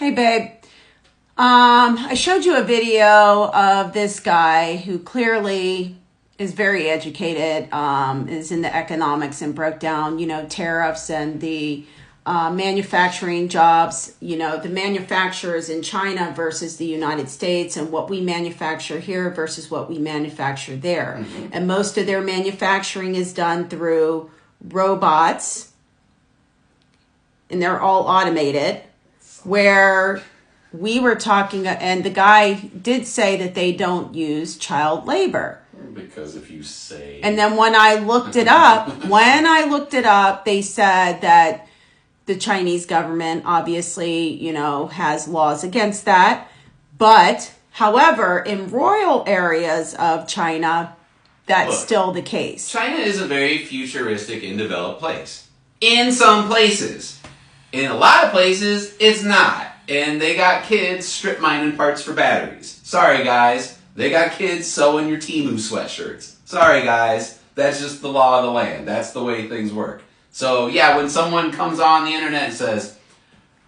Hey, babe. I showed you a video of this guy who clearly is very educated, is in the economics and broke down, tariffs and the manufacturing jobs, the manufacturers in China versus the United States and what we manufacture here versus what we manufacture there. Mm-hmm. And most of their manufacturing is done through robots, and they're all automated, where we were talking, and the guy did say that they don't use child labor. Because if you say... And then when I looked it up, they said that the Chinese government obviously, has laws against that. But, however, in rural areas of China, that's still the case. China is a very futuristic and developed place. In some places. In a lot of places, it's not. And they got kids strip mining parts for batteries. Sorry, guys. They got kids sewing your Temu sweatshirts. Sorry, guys. That's just the law of the land. That's the way things work. So, yeah, when someone comes on the internet and says,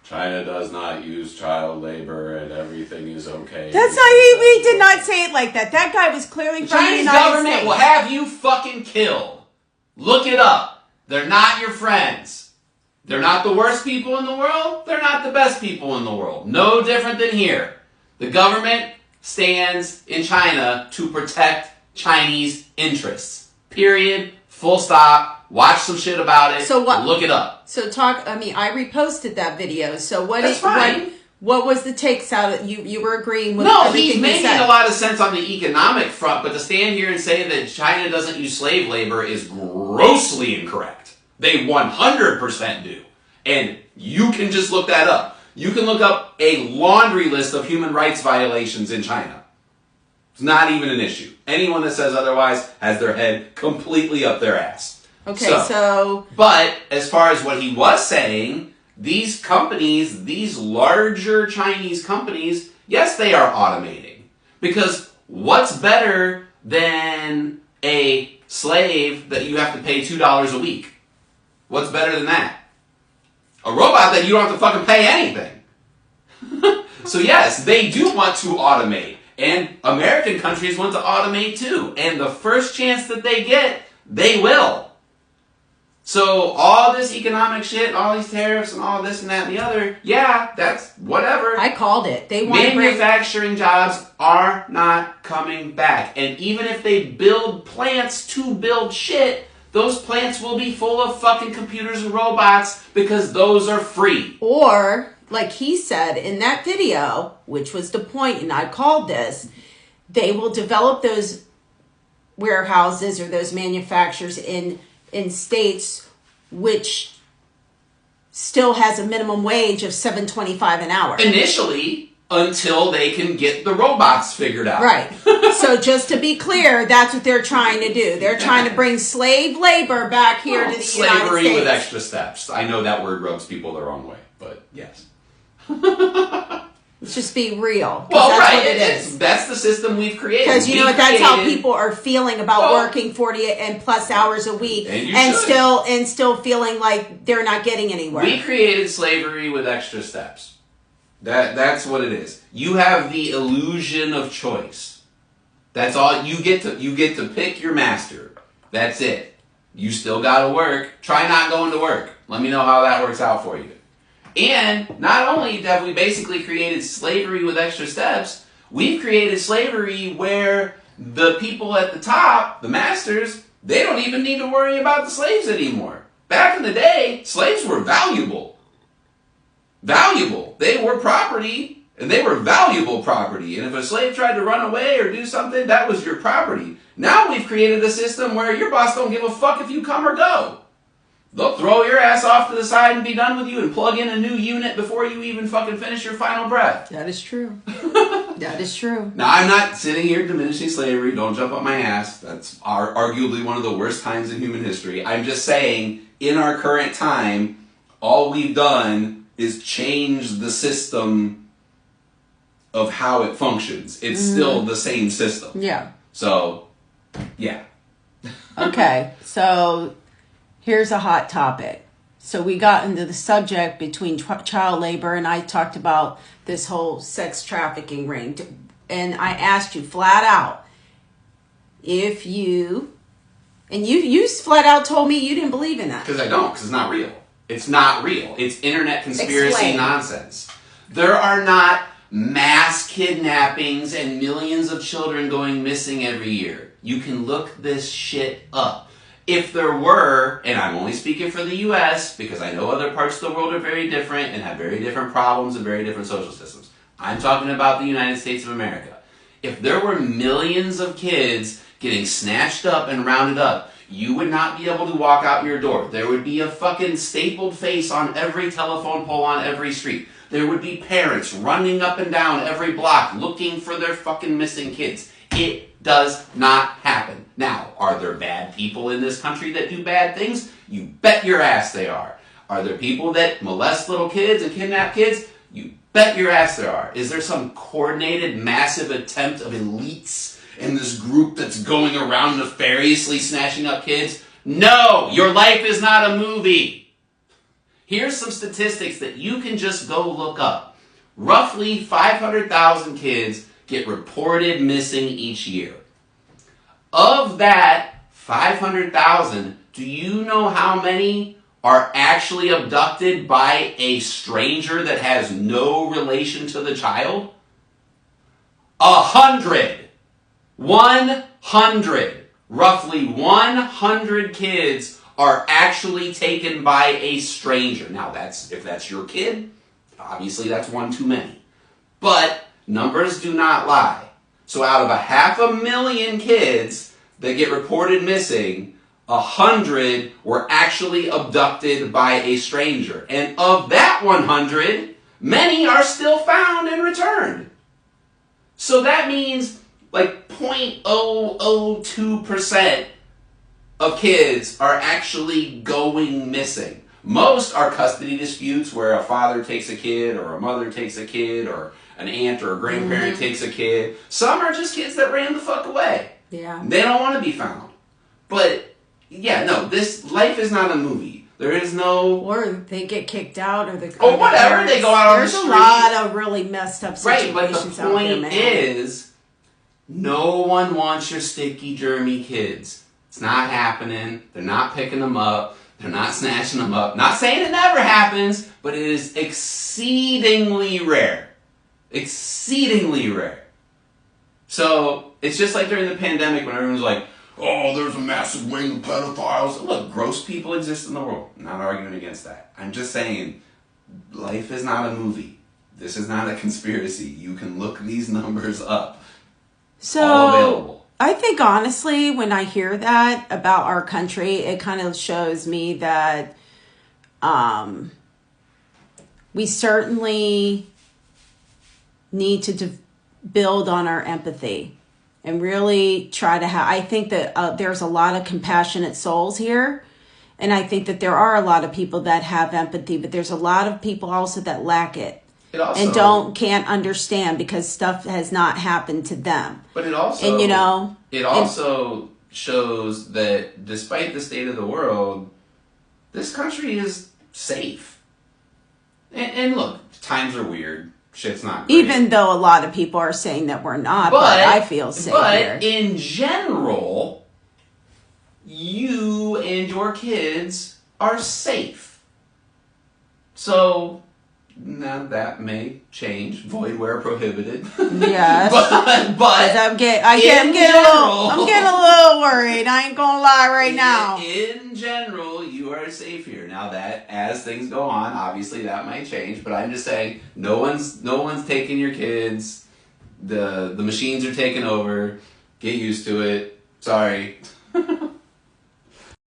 China does not use child labor and everything is okay. That's not, he did not say it like that. That guy was clearly from the United States. Chinese government will have you fucking killed. Look it up. They're not your friends. They're not the worst people in the world. They're not the best people in the world. No different than here. The government stands in China to protect Chinese interests. Period. Full stop. Watch some shit about it. So what? Look it up. So I reposted that video. So what That's fine. What was the takes out of you were agreeing with everything he said? No, he's making a lot of sense on the economic front, but to stand here and say that China doesn't use slave labor is grossly incorrect. They 100% do. And you can just look that up. You can look up a laundry list of human rights violations in China. It's not even an issue. Anyone that says otherwise has their head completely up their ass. Okay, so... But as far as what he was saying, these companies, these larger Chinese companies, yes, they are automating. Because what's better than a slave that you have to pay $2 a week? What's better than that? A robot that you don't have to fucking pay anything. So yes, they do want to automate. And American countries want to automate too. And the first chance that they get, they will. So all this economic shit, all these tariffs and all this and that and the other, yeah, that's whatever. I called it. They want manufacturing jobs are not coming back. And even if they build plants to build shit, those plants will be full of fucking computers and robots because those are free. Or, like he said in that video, which was the point, and I called this, they will develop those warehouses or those manufacturers in states which still has a minimum wage of $7.25 an hour. Initially, until they can get the robots figured out. Right. So just to be clear, that's what they're trying to do. They're trying to bring slave labor back here to the United States. Slavery with extra steps. I know that word rubs people the wrong way, but yes. Let's just be real. Well, that's right. What it is. That's the system we've created. Because that's how people are feeling about working 40 and plus hours a week and still feeling like they're not getting anywhere. We created slavery with extra steps. That's what it is. You have the illusion of choice. That's all you get to pick your master. That's it. You still gotta work. Try not going to work. Let me know how that works out for you. And not only have we basically created slavery with extra steps, we've created slavery where the people at the top, the masters, they don't even need to worry about the slaves anymore. Back in the day, slaves were valuable. Valuable. They were property, and they were valuable property. And if a slave tried to run away or do something, that was your property. Now we've created a system where your boss don't give a fuck if you come or go. They'll throw your ass off to the side and be done with you and plug in a new unit before you even fucking finish your final breath. That is true. That is true. Now, I'm not sitting here diminishing slavery. Don't jump up my ass. That's arguably one of the worst times in human history. I'm just saying, in our current time, all we've done is change the system of how it functions. It's still the same system. Yeah. So, yeah. Okay, so here's a hot topic. So we got into the subject between child labor, and I talked about this whole sex trafficking ring. And I asked you flat out if you, and you flat out told me you didn't believe in that. Because I don't, because it's not real. It's not real. It's internet conspiracy Explain. Nonsense. There are not mass kidnappings and millions of children going missing every year. You can look this shit up. If there were, and I'm only speaking for the U.S. because I know other parts of the world are very different and have very different problems and very different social systems. I'm talking about the United States of America. If there were millions of kids getting snatched up and rounded up, you would not be able to walk out your door. There would be a fucking stapled face on every telephone pole on every street. There would be parents running up and down every block looking for their fucking missing kids. It does not happen. Now, are there bad people in this country that do bad things? You bet your ass they are. Are there people that molest little kids and kidnap kids? You bet your ass there are. Is there some coordinated, massive attempt of elites in this group that's going around nefariously snatching up kids? No! Your life is not a movie. Here's some statistics that you can just go look up. Roughly 500,000 kids get reported missing each year. Of that 500,000, do you know how many are actually abducted by a stranger that has no relation to the child? 100. 100. Roughly 100 kids are actually taken by a stranger. Now, if that's your kid, obviously that's one too many. But numbers do not lie. So out of 500,000 kids that get reported missing, 100 were actually abducted by a stranger. And of that 100, many are still found and returned. So that means like 0.002% of kids are actually going missing. Most are custody disputes where a father takes a kid or a mother takes a kid or an aunt or a grandparent takes a kid. Some are just kids that ran the fuck away. Yeah. They don't want to be found. But, yeah, no, this life is not a movie. There is no... Or they get kicked out or the... Or whatever, parents, they go out on the There's street. a lot of really messed up situations Right, but the point is, no one wants your sticky, germy kids. It's not happening. They're not picking them up. They're not snatching them up. Not saying it never happens, but it is exceedingly rare. Exceedingly rare. So, it's just like during the pandemic when everyone's like, oh, there's a massive wing of pedophiles. Look, gross people exist in the world. I'm not arguing against that. I'm just saying, life is not a movie. This is not a conspiracy. You can look these numbers up. So, all available. I think honestly, when I hear that about our country, it kind of shows me that we certainly need to build on our empathy and really try to have, I think that there's a lot of compassionate souls here. And I think that there are a lot of people that have empathy, but there's a lot of people also that lack it. Can't understand because stuff has not happened to them. But it also, and it also shows that despite the state of the world, this country is safe. And look, times are weird. Shit's not great. Even though a lot of people are saying that we're not, but I feel safe here. But in general, you and your kids are safe. So now that may change. Void where prohibited. Yes. but I'm getting a little worried. I ain't gonna lie right now. In general, you are safe here. Now that as things go on, obviously that might change. But I'm just saying, no one's taking your kids. The machines are taking over. Get used to it. Sorry.